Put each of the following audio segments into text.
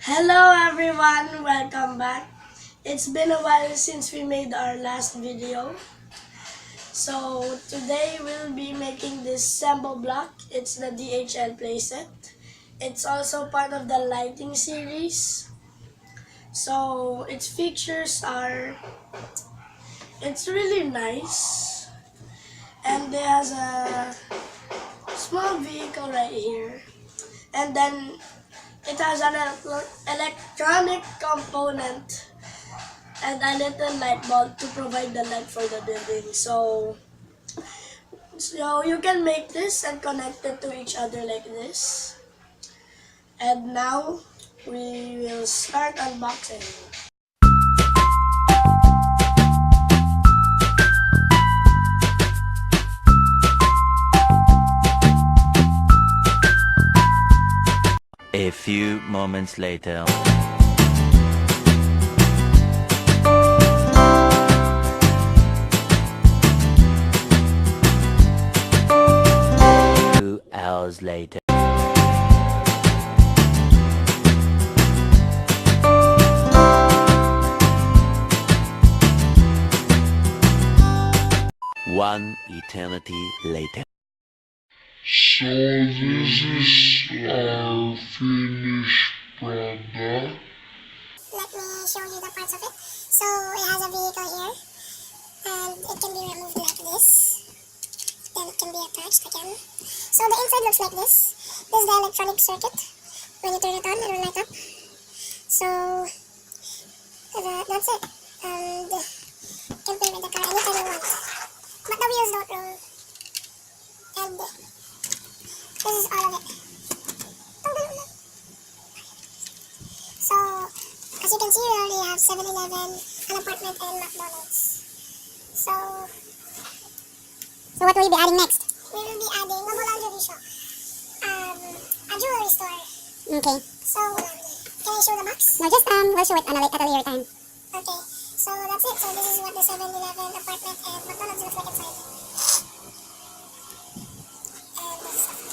Hello everyone, welcome back. It's been a while since we made our last video. So today we'll be making this Sembo Block. It's the DHL playset. It's also part of the lighting series. So its features are, it's really nice. And it has a small vehicle right here. And then it has an electronic component and a little light bulb to provide the light for the building. So you can make this and connect it to each other like this. And now we will start unboxing. A few moments later. Hours later. One eternity later. So this is our finished product. Let me show you the parts of it. So it has a vehicle here, and it can be removed like this. Then it can be attached again. So the inside looks like this. This is the electronic circuit. When you turn it on, it will light up. So that's it. And you can play with the car anytime you want. But the wheels don't roll. And this is all of it. So as you can see, we already have 7-Eleven, an apartment, and McDonald's. So what will we be adding next? We will be adding a laundry shop, a jewelry store. Okay. So can I show the box? No, just we'll show it at a later time. Okay. So that's it. So this is what the 7-Eleven, apartment, and McDonald's looks like inside. And this is stuff.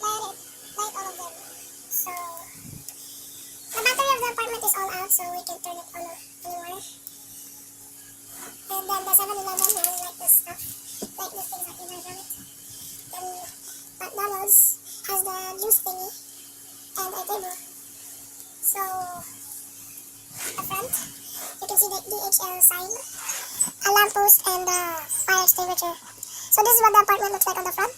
Light all of them. So the battery of the apartment is all out, so we can turn it on anymore. And then the 7-Eleven will like this stuff, like the things that we buy from it. Then McDonald's has the juice thingy and a table. So at the front, you can see the DHL sign, a lamppost, and a fire extinguisher. So this is what the apartment looks like on the front,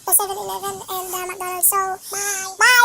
the 7-Eleven and the McDonald's. So bye!